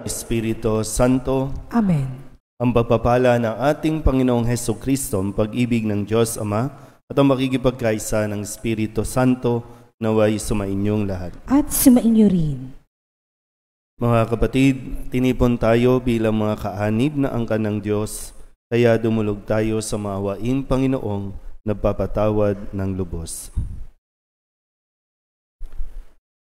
Espiritu Santo. Amen. Ang pagpapala ng ating Panginoong Hesukristo, ang pag-ibig ng Diyos Ama, at ang makikipagkaisa ng Espiritu Santo naway sumainyong lahat. At sumainyo rin. Mga kapatid, tinipon tayo bilang mga kaanib na angkan ng Diyos, kaya dumulog tayo sa maawaing Panginoong nagpapatawad ng lubos.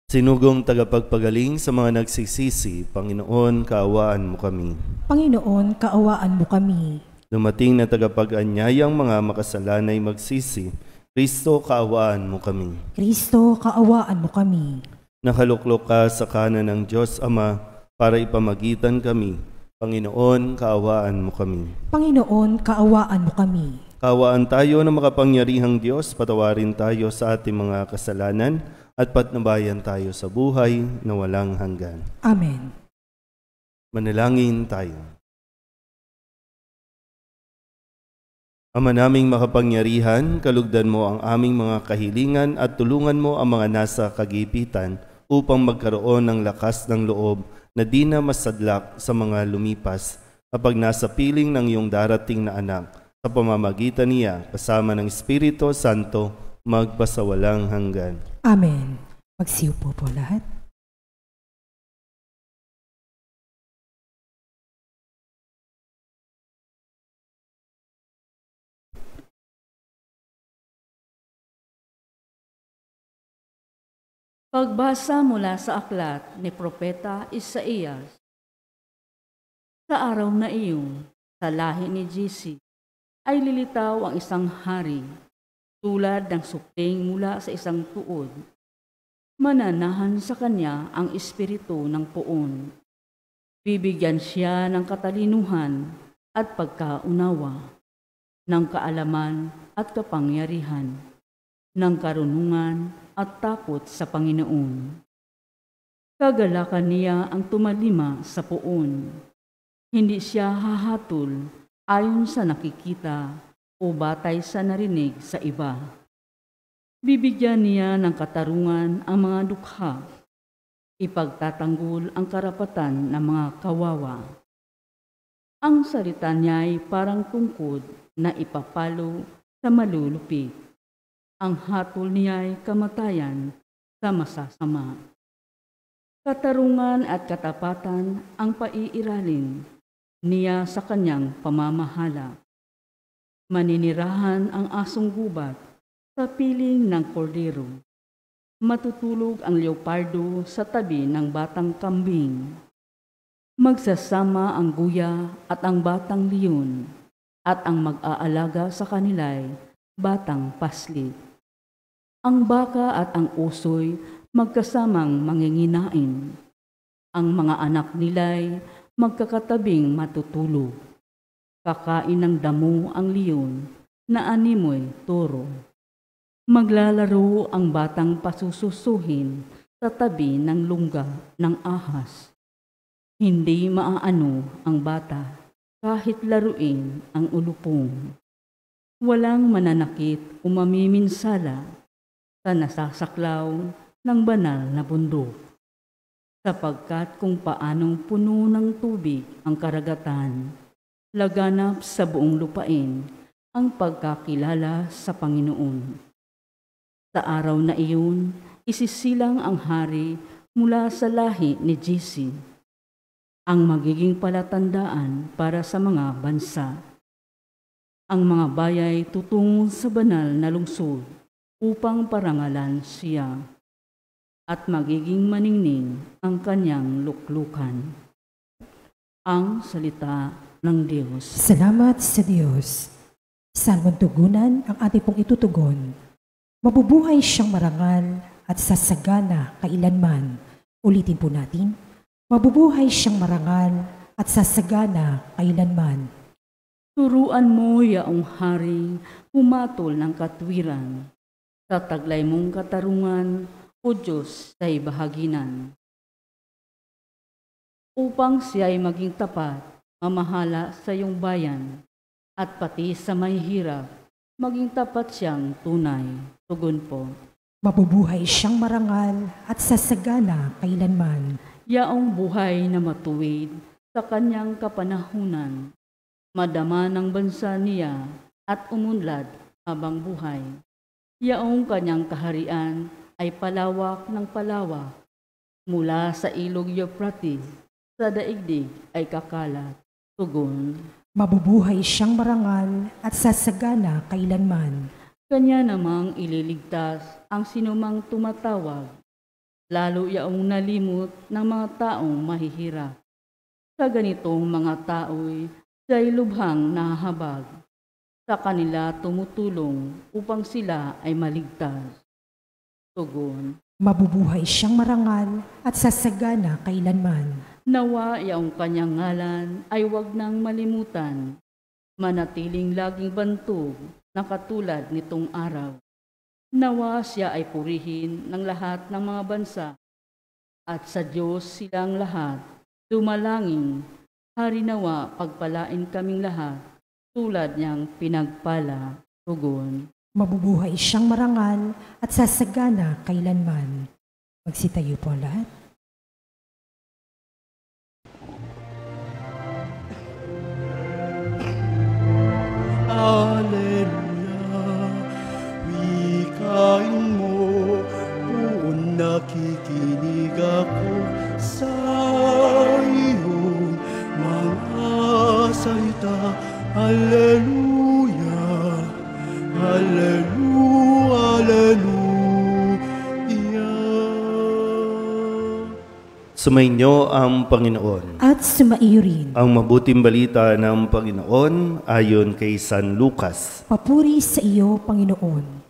Sinugong tagapagpagaling sa mga nagsisisi, Panginoon, kaawaan mo kami. Panginoon, kaawaan mo kami. Dumating na tagapag-anyayang mga makasalanay magsisi, Kristo, kaawaan mo kami. Kristo, kaawaan mo kami. Nakaluklok ka sa kanan ng Diyos Ama para ipamagitan kami. Panginoon, kaawaan mo kami. Panginoon, kaawaan mo kami. Kaawaan tayo ng makapangyarihang Diyos, patawarin tayo sa ating mga kasalanan at patnubayan tayo sa buhay na walang hanggan. Amen. Manalangin tayo. Ama naming makapangyarihan, kalugdan mo ang aming mga kahilingan at tulungan mo ang mga nasa kagipitan upang magkaroon ng lakas ng loob na di na masadlak sa mga lumipas kapag nasa piling ng iyong darating na anak sa pamamagitan niya kasama ng Espiritu Santo magpasawalang hanggan. Amen. Magsiupo po lahat. Pagbasa mula sa aklat ni Propeta Isaías. Sa araw na iyon, sa lahi ni Jesse, ay lilitaw ang isang hari, tulad ng supling mula sa isang tuod. Mananahan sa kanya ang espiritu ng poon. Bibigyan siya ng katalinuhan at pagkaunawa, ng kaalaman at kapangyarihan, ng karunungan at takot sa Panginoon. Kagalakan niya ang tumalima sa poon. Hindi siya hahatol ayon sa nakikita o batay sa narinig sa iba. Bibigyan niya ng katarungan ang mga dukha. Ipagtatanggol ang karapatan ng mga kawawa. Ang salita niya ay parang tungkod na ipapalo sa malulupit. Ang hatol niya ay kamatayan sa masasama. Katarungan at katapatan ang paiiralin niya sa kanyang pamamahala. Maninirahan ang asong gubat sa piling ng kordero. Matutulog ang leopardo sa tabi ng batang kambing. Magsasama ang guya at ang batang leon, at ang mag-aalaga sa kanila'y batang paslit. Ang baka at ang usoy magkasamang manginginain. Ang mga anak nila'y magkakatabing matutulog. Kakain ng damo ang leon na animoy toro. Maglalaro ang batang pasususuhin sa tabi ng lungga ng ahas. Hindi maaano ang bata kahit laruin ang ulupong. Walang mananakit o mamiminsala sa nasasaklaw ng banal na bundok, sapagkat kung paanong puno ng tubig ang karagatan, laganap sa buong lupain ang pagkakilala sa Panginoon. Sa araw na iyon, isisilang ang hari mula sa lahi ni Jesse, ang magiging palatandaan para sa mga bansa. Ang mga bayay tutungo sa banal na lungsod upang parangalan siya, at magiging maningning ang kanyang luklukan. Ang salita ng Diyos. Salamat sa Diyos. Salmong tugunan ang ating pong itutugon. Mabubuhay siyang marangal at sasagana kailanman. Ulitin po natin. Mabubuhay siyang marangal at sasagana kailanman. Turuan mo, yaong hari, humatol ng katwiran. Tataglay mong katarungan, O Diyos, sa ibahaginan. Upang siya ay maging tapat, mamahala sa iyong bayan, at pati sa may hirap, maging tapat siyang tunay. Tugon po. Mabubuhay siyang marangal at sasagana kailanman. Yaong buhay na matuwid sa kanyang kapanahunan, madama ng bansa niya at umunlad habang buhay. Yaong kanyang kaharian ay palawak ng palawak, mula sa ilog Euphrates, sa daigdig ay kakalat. Tugon, Mabubuhay siyang marangal at sasagana kailanman. kanya namang ililigtas ang sinumang tumatawag, lalo yaong nalimot ng mga taong mahihirap. Sa ganitong mga tao'y siya'y lubhang nahahabag. Sa kanila tumutulong upang sila ay maligtas. Tugon, Mabubuhay siyang marangal at sasagana kailanman. nawa yaong kanyang ngalan ay wag nang malimutan, manatiling laging bantog na katulad nitong araw. Nawa siya ay purihin ng lahat ng mga bansa, at sa Diyos silang lahat dumalangin. Hari nawa pagpalain kaming lahat, tulad niyang pinagpala. Tugon, Mabubuhay siyang marangal at sasagana kailanman. Magsitayo po ang lahat. Alleluia, wikain mo, kung nakikinig ako sa iyong mga salita. Alleluia, Alleluia, Alleluia. Sumainyo ang Panginoon. At sumaiyo rin. Ang mabuting balita ng Panginoon ayon kay San Lucas. Papuri sa iyo, Panginoon.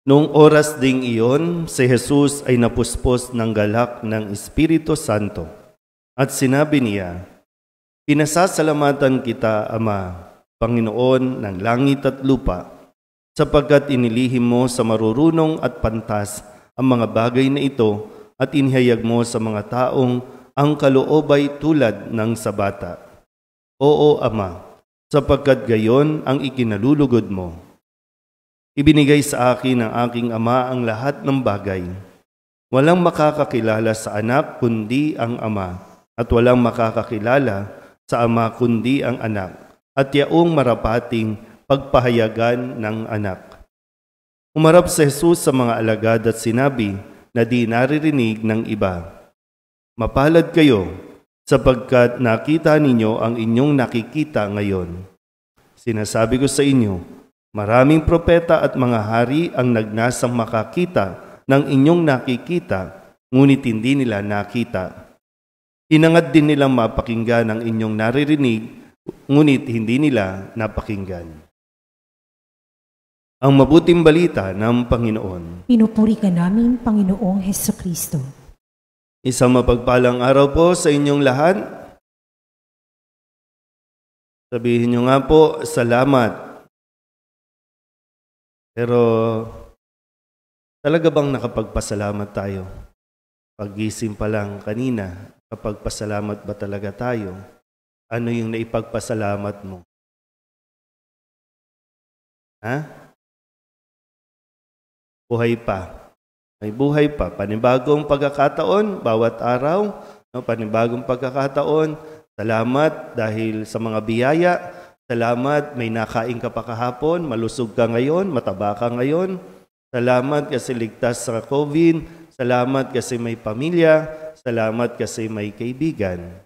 Noong oras ding iyon, si Jesus ay napuspos ng galak ng Espiritu Santo. At sinabi niya, Pinasasalamatan kita, Ama, Panginoon ng langit at lupa, sapagkat inilihim mo sa marurunong at pantas ang mga bagay na ito at inihayag mo sa mga taong ang kaloob ay tulad ng sa bata. Oo, Ama, sapagkat gayon ang ikinalulugod mo. Ibinigay sa akin ng aking Ama ang lahat ng bagay. Walang makakakilala sa anak kundi ang Ama, at walang makakakilala sa Ama kundi ang anak, at yaong marapating pagpahayagan ng anak. Umarap si Jesus sa mga alagad at sinabi na di naririnig ng iba, Mapalad kayo, sapagkat nakita ninyo ang inyong nakikita ngayon. Sinasabi ko sa inyo, maraming propeta at mga hari ang nagnasang makakita ng inyong nakikita, ngunit hindi nila nakita. Hinangad din nilang mapakinggan ang inyong naririnig, ngunit hindi nila napakinggan. Ang mabuting balita ng Panginoon. Pinupuri ka namin, Panginoong Hesukristo. Isang mapagpalang araw po sa inyong lahat. Sabihin nyo nga po, salamat. Pero talaga bang nakapagpasalamat tayo? Paggising pa lang kanina, kapagpasalamat ba talaga tayo? Ano yung naipagpasalamat mo? Ha? Buhay pa. May buhay pa. Panibagong pagkakataon, bawat araw, panibagong pagkakataon. Salamat dahil sa mga biyaya. Salamat, may nakain ka pa kahapon, malusog ka ngayon, mataba ka ngayon. Salamat kasi ligtas sa COVID. Salamat kasi may pamilya. Salamat kasi may kaibigan.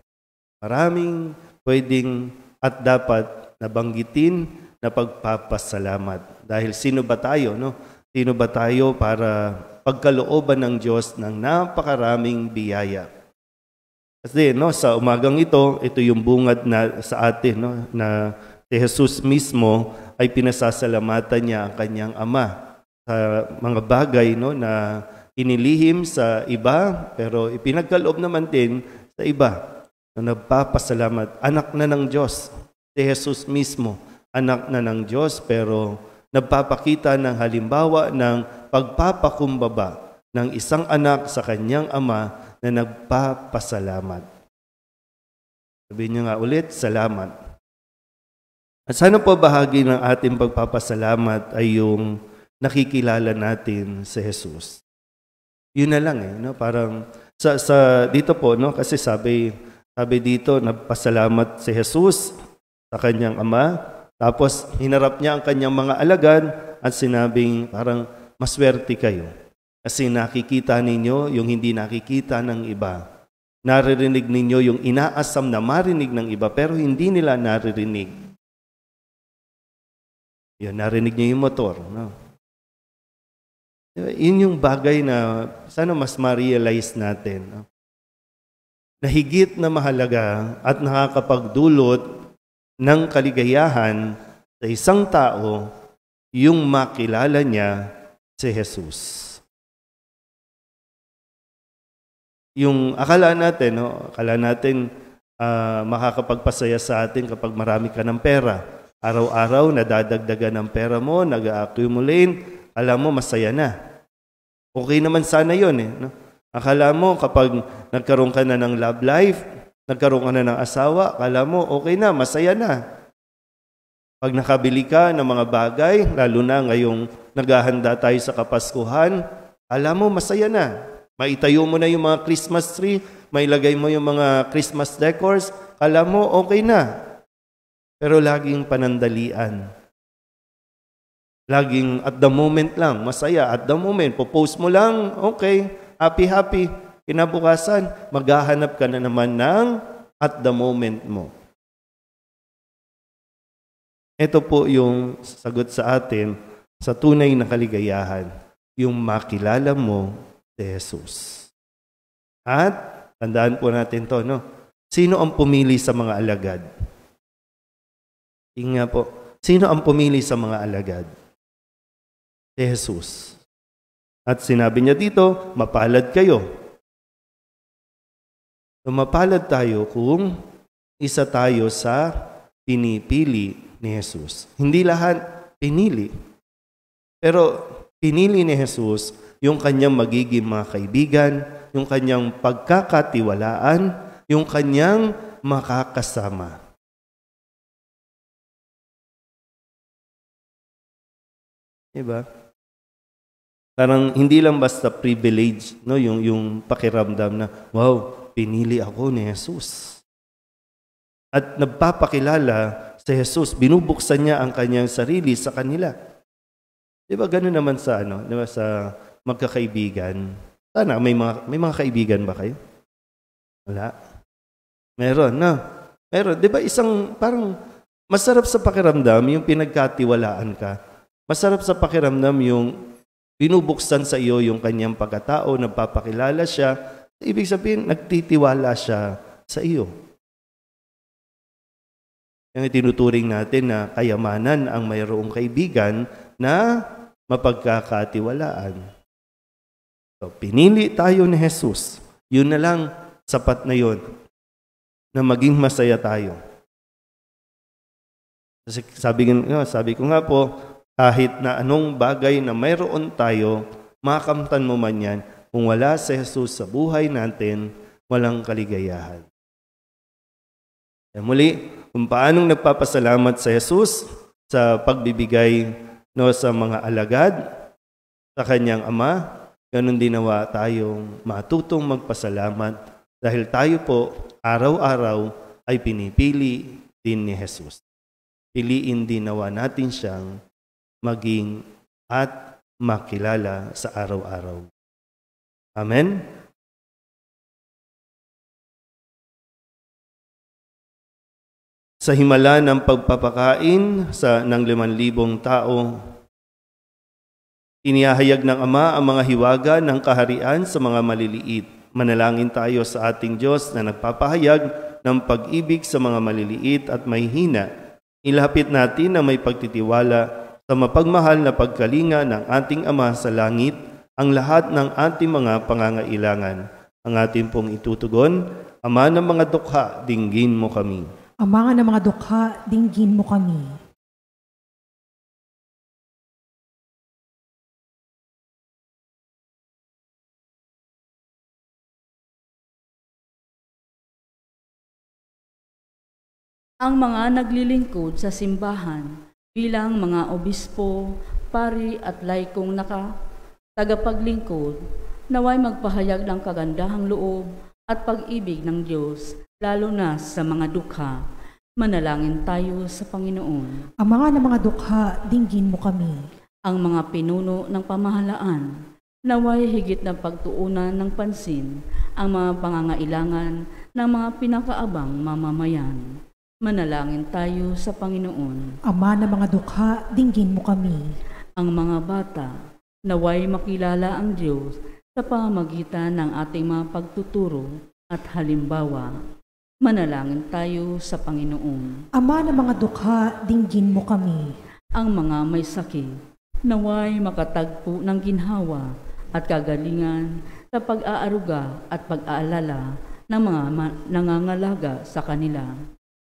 Maraming pwedeng at dapat nabanggitin na pagpapasalamat. Dahil sino ba tayo, no? Sino ba tayo para pagkalooban ng Diyos ng napakaraming biyaya? Kasi sa umagang ito yung bungad na sa atin, na si Jesus mismo ay pinasasalamatan niya ang kanyang Ama sa mga bagay na inilihim sa iba, pero ipinagkaloob naman din sa iba. Nagpapasalamat. Anak na ng Diyos. Si Jesus mismo, anak na ng Diyos, pero nagpapakita ng halimbawa ng pagpapakumbaba ng isang anak sa kanyang ama na nagpapasalamat. Sabihin niyo nga ulit, salamat. At sana po bahagi ng ating pagpapasalamat ay yung nakikilala natin si Jesus. Yun na lang parang Dito po, no, kasi sabi dito, nagpasalamat si Jesus sa kanyang ama, tapos hinarap niya ang kanyang mga alagad at sinabing parang maswerte kayo kasi nakikita ninyo yung hindi nakikita ng iba. Naririnig ninyo yung inaasam na marinig ng iba pero hindi nila naririnig. Yun, narinig niyo yung motor, no? Yun yung bagay na sana mas ma-realize natin, no? Na higit na mahalaga at nakakapagdulot ng kaligayahan sa isang tao yung makilala niya si Jesus. Yung akala natin, no? Akala natin makakapagpasaya sa atin kapag marami ka ng pera. Araw-araw, nadadagdagan ng pera mo, nag-accumulate, alam mo, masaya na. Okay naman sana yun, eh, no? Akala mo, kapag nagkaroon ka na ng love life, nagkaroon ka na ng asawa, akala mo, okay na, masaya na. Pag nakabili ka ng mga bagay, lalo na ngayong naghahanda tayo sa Kapaskuhan, alam mo, masaya na. Maitayo mo na yung mga Christmas tree, mailagay mo yung mga Christmas decors, alam mo, okay na. Pero laging panandalian. Laging at the moment lang, masaya. At the moment, popost mo lang, okay, happy. Kinabukasan, maghahanap ka na naman ng at the moment mo. Ito po yung sagot sa atin sa tunay na kaligayahan, yung makilala mo si Jesus. At, tandaan po natin to, no? Sino ang pumili sa mga alagad? Tingnan po, sino ang pumili sa mga alagad? Si Jesus. At sinabi niya dito, mapalad kayo. So, mapalad tayo kung isa tayo sa pinipili ni Jesus. Hindi lahat pinili. Pero pinili ni Jesus yung kanyang magiging mga kaibigan, yung kanyang pagkakatiwalaan, yung kanyang makakasama. Diba? Parang hindi lang basta privilege, no, yung pakiramdam na, wow, pinili ako ni Jesus. At nagpapakilala si Jesus, binubuksan niya ang kanyang sarili sa kanila. Di ba gano'n naman sa di ba, sa magkakaibigan? Sana may mga kaibigan ba kayo? Wala. Meron, no? Meron. Di ba parang masarap sa pakiramdam yung pinagkatiwalaan ka. Masarap sa pakiramdam yung binubuksan sa iyo yung kanyang pagkatao, nagpapakilala siya. Ibig sabihin, nagtitiwala siya sa iyo. Yung itinuturing natin na kayamanan ang mayroong kaibigan na mapagkakatiwalaan. So, pinili tayo ni Jesus. Yun na lang, sapat na yun, na maging masaya tayo. Kasi sabi ko nga po, kahit na anong bagay na mayroon tayo, makamtan mo man yan, kung wala si Jesus sa buhay natin, walang kaligayahan. Kaya muli, kung paanong nagpapasalamat si Jesus sa pagbibigay sa mga alagad, sa kanyang ama, ganun din nawa tayong matutong magpasalamat dahil tayo po araw-araw ay pinipili din ni Jesus. Piliin din nawa natin siyang maging at makilala sa araw-araw. Amen? Sa himala ng pagpapakain ng 5,000 tao, inihahayag ng Ama ang mga hiwaga ng kaharian sa mga maliliit. Manalangin tayo sa ating Diyos na nagpapahayag ng pag-ibig sa mga maliliit at mahihina. Ilapit natin na may pagtitiwala sa mapagmahal na pagkalinga ng ating Ama sa langit ang lahat ng ating mga pangangailangan. Ang ating pong itutugon, Ama ng mga dukha, dinggin mo kami. Ama ng mga dukha, dinggin mo kami. Ang mga naglilingkod sa simbahan bilang mga obispo, pari at laikong tagapaglingkod naway magpahayag ng kagandahang loob at pag-ibig ng Diyos, lalo na sa mga dukha. Manalangin tayo sa Panginoon. Ama ng mga dukha, dinggin mo kami. Ang mga pinuno ng pamahalaan, naway higit na pagtuunan ng pansin ang mga pangangailangan ng mga pinakaabang mamamayan. Manalangin tayo sa Panginoon. Ama ng mga dukha, dinggin mo kami. Ang mga bata, naway makilala ang Diyos sa pamamagitan ng ating mga pagtuturo at halimbawa. Manalangin tayo sa Panginoon. Ama ng mga dukha, dinggin mo kami. Ang mga may sakit, naway makatagpo ng ginhawa at kagalingan sa pag-aaruga at pag-aalala ng mga nangangalaga sa kanila.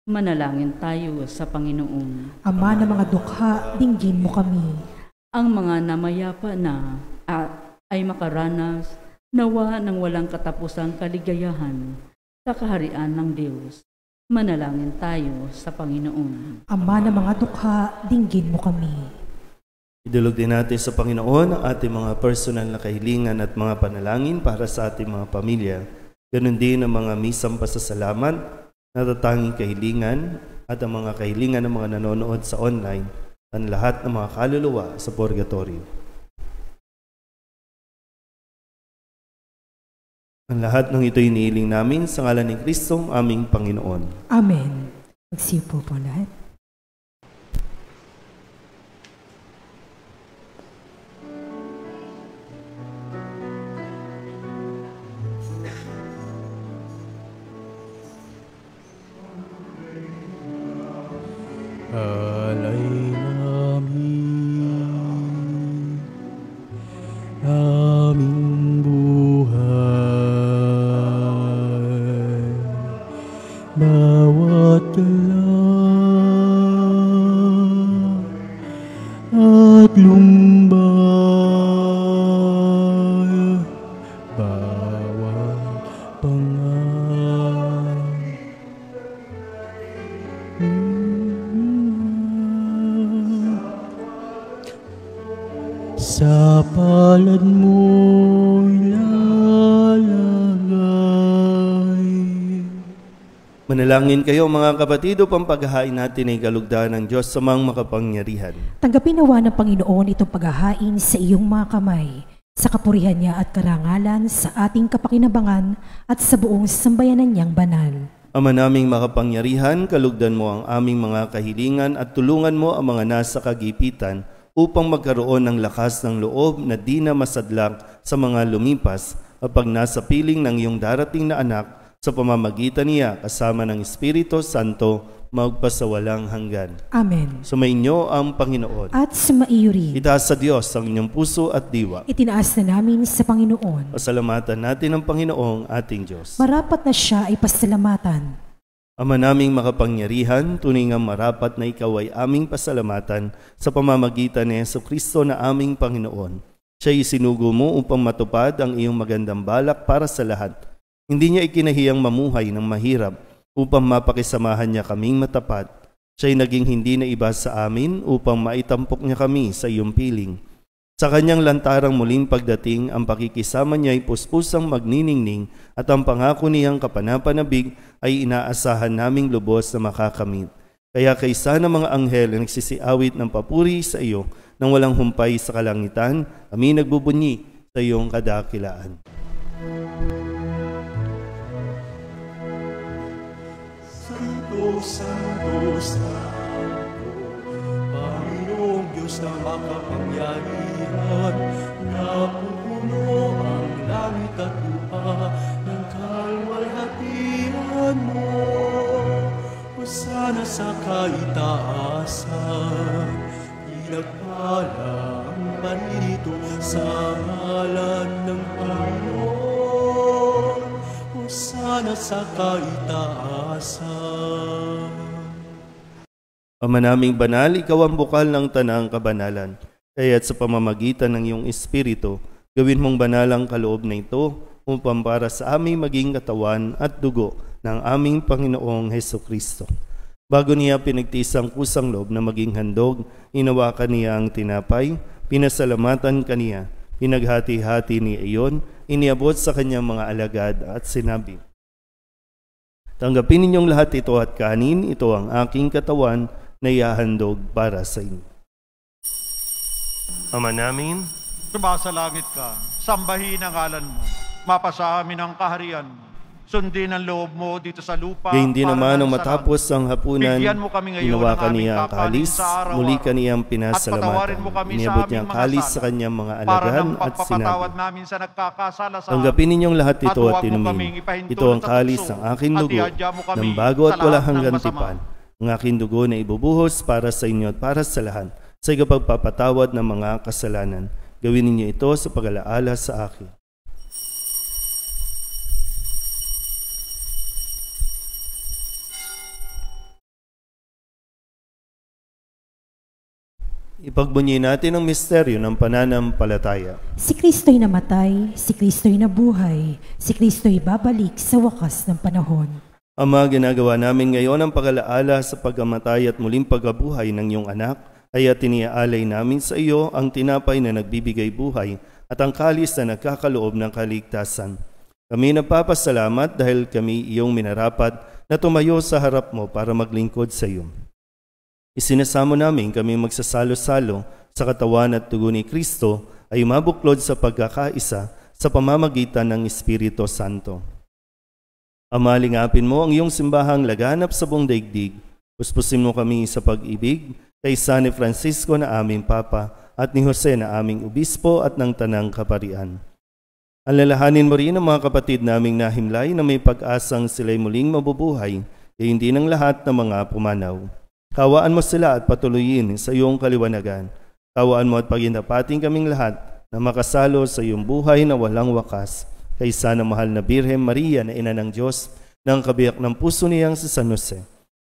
Manalangin tayo sa Panginoon. Ama ng mga dukha, dinggin mo kami. Ang mga namayapa na ay makaranas nawa ng walang katapusang kaligayahan sa kaharian ng Diyos. Manalangin tayo sa Panginoon. Ama ng mga dukha, dinggin mo kami. Idulog din natin sa Panginoon ang ating mga personal na kahilingan at mga panalangin para sa ating mga pamilya. Ganon din ang mga misang pasasalamat, natatanging kahilingan at ang mga kahilingan ng mga nanonood sa online, ang lahat ng mga kaluluwa sa purgatorio. Ang lahat ng ito'y iniiling namin sa ngalan ni Kristo, aming Panginoon. Amen. Magsipo po lahat. Alay namin aming buhay, bawat dala at lumbay, bawat pangan. Sa palad mo'y lalagay. Manalangin kayo mga kapatid upang paghahain natin ay kalugdan ng Diyos sa mga makapangyarihan. Tanggapin nawa ng Panginoon itong paghahain sa iyong mga kamay, sa kapurihan niya at karangalan, sa ating kapakinabangan at sa buong sambayanan niyang banal. Ama naming makapangyarihan, kalugdan mo ang aming mga kahilingan at tulungan mo ang mga nasa kagipitan upang magkaroon ng lakas ng loob na di na masadlak sa mga lumipas kapag nasa piling ng iyong darating na anak sa pamamagitan niya kasama ng Espiritu Santo magpasawalang hanggan. Amen. Sumainyo ang Panginoon. At sumaiyo rin. Itaas sa Diyos ang inyong puso at diwa. Itinaas na namin sa Panginoon. Pasalamatan natin ang Panginoong ating Diyos. Marapat na siya ay pasalamatan. Ama naming makapangyarihan, tunay ngang marapat na ikaw ay aming pasalamatan sa pamamagitan ni Jesucristo na aming Panginoon. Siya'y isinugo mo upang matupad ang iyong magandang balak para sa lahat. Hindi niya ikinahiyang mamuhay ng mahirap upang mapakisamahan niya kaming matapat. Siya'y naging hindi na iba sa amin upang maitampok niya kami sa iyong piling. Sa kanyang lantarang muling pagdating, ang pakikisama niya ay puspusang magniningning at ang pangako niyang kapanapanabig ay inaasahan naming lubos na makakamit. Kaya kaysa ng mga anghel na nagsisiawit ng papuri sa iyo nang walang humpay sa kalangitan, kami nagbubunyi sa iyong kadakilaan. Santo, Santo, Santo, Panginoong Diyos na makapangyarihan, napupuno ang langit at lupa ng kalwalhatian mo. Hosana sa kaitaasan, pinagpala ang parito sa ngalan ng Panginoon. Hosana sa kaitaasan. Ama naming banal, ikaw ang bukal ng tanang kabanalan. Kaya't sa pamamagitan ng iyong Espiritu, gawin mong banal ang kaloob na ito upang para sa aming maging katawan at dugo ng aming Panginoong Hesukristo. Bago niya pinagtiis ang kusang loob na maging handog, inawakan niya ang tinapay, pinasalamatan kaniya, pinaghati-hati niya iyon, iniabot sa kanyang mga alagad at sinabi, "Tanggapin ninyong lahat ito at kanin, ito ang aking katawan na ihahandog para sa inyo." Ama namin, Sumasalangit ka, sambahin ang ngalan mo, mapasa amin ang kaharian mo, sundin ang loob mo dito sa lupa. gayon din para naman nang sa matapos ang hapunan, Bigyan mo kami ngayon ginawa ng kaniya aming ang kakanin kalis, sa araw-araw. muli kaniyang At patawarin mo pinasalamatan. kami Iniabot sa niya ang aming mga kalis sala, sa kanyang mga para alagad ng at pagpapatawad sinabi, namin sa nagkakasala sa "Tanggapin ninyong lahat ito At at huwag mo inumin. kaming ipahintulot Ito ang sa kalis tukso, ng aking at dugo, ihadya mo kami ng bago at sa walang lahat ng hanggang masama." tipan. Ang aking dugo na ibubuhos para sa inyo at para sa lahat, sa ikapagpapatawad ng mga kasalanan. Gawin ninyo ito sa pag-alaala sa akin. Ipagbunyi natin ang misteryo ng pananampalataya. Si Kristo'y namatay, si Kristo'y nabuhay, si Kristo'y babalik sa wakas ng panahon. Ama, ginagawa namin ngayon ang pag-alaala sa pagkamatay at muling pagkabuhay ng iyong anak, ay tiniaalay namin sa iyo ang tinapay na nagbibigay buhay at ang kalis na nagkakaloob ng kaligtasan. Kami nagpapasalamat dahil kami iyong minarapat na tumayo sa harap mo para maglingkod sa iyo. Isinasamo namin kami magsasalo-salo sa katawan at dugo ni Kristo ay mabuklod sa pagkakaisa sa pamamagitan ng Espiritu Santo. Ama, lingapin mo ang iyong simbahang laganap sa buong daigdig. Puspusin mo kami sa pag-ibig kay San Francisco na aming Papa at ni Jose na aming Obispo at ng Tanang Kaparian. Alalahanin mo rin ang mga kapatid naming nahimlay na may pag-asang sila'y muling mabubuhay, e hindi ng lahat ng mga pumanaw. Kawaan mo sila at patuloyin sa iyong kaliwanagan. Kawaan mo at paghindapating kaming lahat na makasalo sa iyong buhay na walang wakas. Kaysa ng mahal na Birhen Maria na ina ng Diyos, ng kabiyak ng puso niyang si San Jose.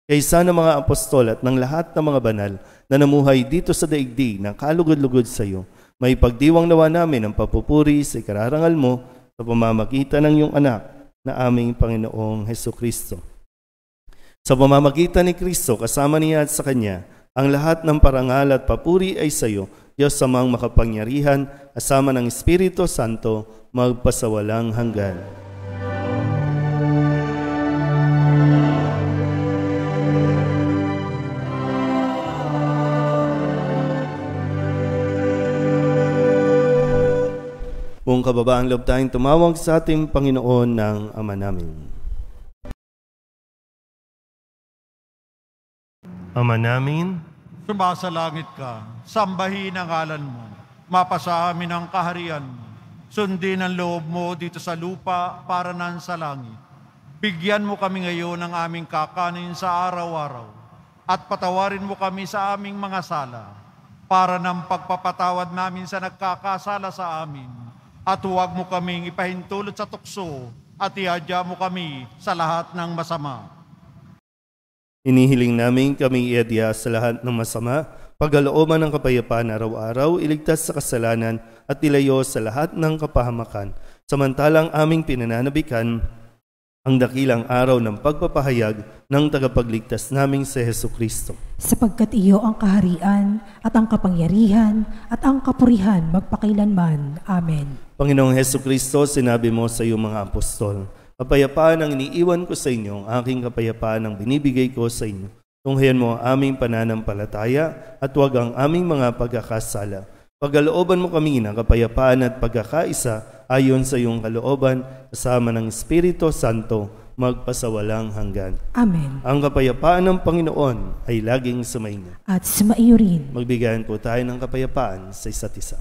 Kaysa ng mga apostol at ng lahat ng mga banal na namuhay dito sa daigdig ng kalugod-lugod sa iyo, may pagdiwang nawa namin ang papupuri sa ikararangal mo sa pamamagitan ng iyong anak na aming Panginoong Hesukristo. Sa pamamagitan ni Kristo, kasama niya at sa Kanya, ang lahat ng parangal at papuri ay sa iyo, Diyos Amang makapangyarihan, kasama ng Espiritu Santo, magpasawalang hanggan. Buong kababaang loob tayong tumawag sa ating Panginoon ng Ama namin. Ama namin, Sumasalangit ka, sambahin ang ngalan mo, mapasa amin ang kaharian mo, sundin ang loob mo dito sa lupa para nan sa langit. Bigyan mo kami ngayon ng aming kakanin sa araw-araw, at patawarin mo kami sa aming mga sala, para ng pagpapatawad namin sa nagkakasala sa amin, at huwag mo kaming ipahintulot sa tukso, at ihadya mo kami sa lahat ng masama. inihiling namin kami iadya sa lahat ng masama, pagkalooban ng kapayapaan araw-araw, iligtas sa kasalanan at ilayo sa lahat ng kapahamakan. Samantalang aming pinananabikan ang dakilang araw ng pagpapahayag ng tagapagligtas naming si Hesukristo. Sapagkat iyo ang kaharian at ang kapangyarihan at ang kapurihan magpakailanman. Amen. Panginoong Hesukristo, sinabi mo sa iyong mga apostol, "Kapayapaan ang iniiwan ko sa inyo, ang aking kapayapaan ang binibigay ko sa inyo. Tunghayan mo ang aming pananampalataya at huwag ang aming mga pagkakasala. Pagkalooban mo kami ng kapayapaan at pagkakaisa ayon sa iyong kalooban, kasama ng Espiritu Santo, magpasawalang hanggan." Amen. Ang kapayapaan ng Panginoon ay laging sumainyo. At sumaiyo rin. Magbigayan po tayo ng kapayapaan sa isa't isa.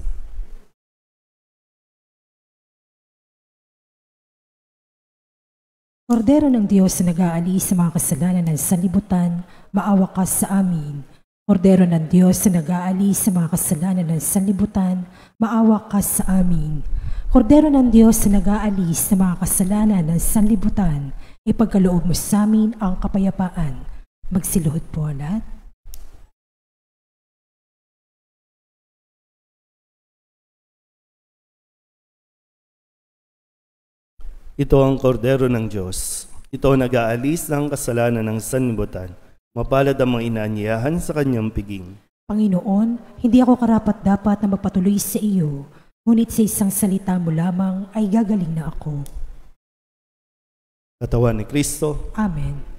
Kordero ng Diyos na nag-aalis sa mga kasalanan ng sanlibutan, maawa ka sa amin. Kordero ng Diyos na nag-aalis sa mga kasalanan ng sanlibutan, maawa ka sa amin. Kordero ng Diyos na nag-aalis sa mga kasalanan ng sanlibutan, ipagkaloob mo sa amin ang kapayapaan. Magsiluhod po lahat. Ito ang kordero ng Diyos. Ito ang nag-aalis ng kasalanan ng sanlibutan. Mapalad ang mga inaanyayahan sa kanyang piging. Panginoon, hindi ako karapat-dapat na magpatuloy sa iyo, Ngunit sa isang salita mo lamang ay gagaling na ako. Katawan ni Kristo. Amen.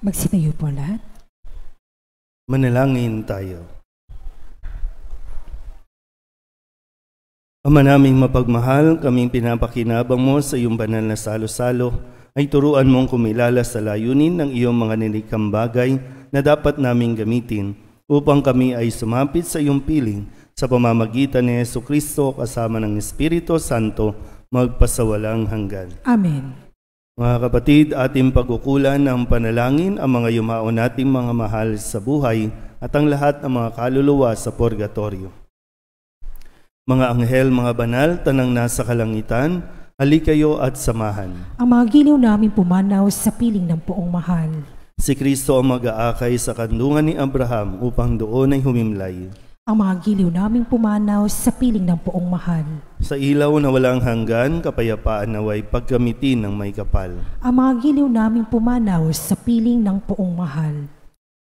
Magsitayo po lahat. Manalangin tayo. Ama naming mapagmahal, kaming pinapakinabang mo sa iyong banal na salo-salo, ay turuan mong kumilala sa layunin ng iyong mga nilikang bagay na dapat naming gamitin upang kami ay sumapit sa iyong piling sa pamamagitan ni Jesucristo kasama ng Espiritu Santo magpasawalang hanggan. Amen. Mga kapatid, ating pagkukulan ng panalangin ang mga yumao nating mga mahal sa buhay at ang lahat ng mga kaluluwa sa purgatorio. Mga anghel, mga banal, tanang nasa kalangitan, halikayo at samahan. Ang mga giliw namin pumanaw sa piling ng poong mahal. Si Kristo ang mag-aakay sa kanlungan ni Abraham upang doon ay humimlay. Ang mga giliw naming pumanaw sa piling ng poong mahal. Sa ilaw na walang hanggan, kapayapaan naway pagkamitin ng may kapal. Ang mga giliw naming pumanaw sa piling ng poong mahal.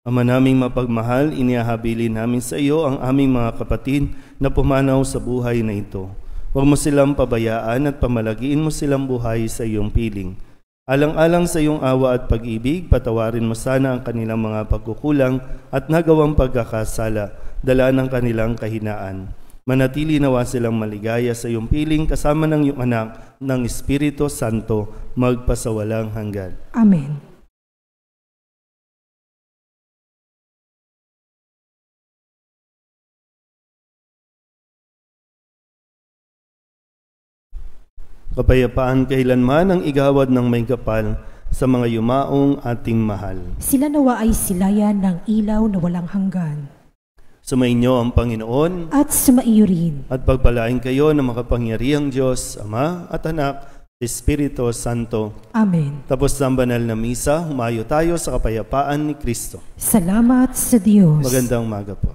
Ama naming mapagmahal, iniahabilin namin sa iyo ang aming mga kapatid na pumanaw sa buhay na ito. Huwag mo silang pabayaan at pamalagiin mo silang buhay sa iyong piling. Alang-alang sa iyong awa at pag-ibig, patawarin mo sana ang kanilang mga pagkukulang at nagawang pagkakasala, dala ng kanilang kahinaan. Manatili nawa silang maligaya sa iyong piling kasama ng iyong anak ng Espiritu Santo magpasawalang hanggan. Amen. Kapayapaan kailanman ang igawad ng may kapal sa mga yumaong ating mahal. Sila nawa ay silayan ng ilaw na walang hanggan. Sumainyo ang Panginoon at sumaiyo rin. At pagpalain kayo ng makapangyarihang Diyos, Ama at Anak, Espiritu Santo. Amen. Tapos ng banal na misa, humayo tayo sa kapayapaan ni Kristo. Salamat sa Diyos. Magandang umaga po.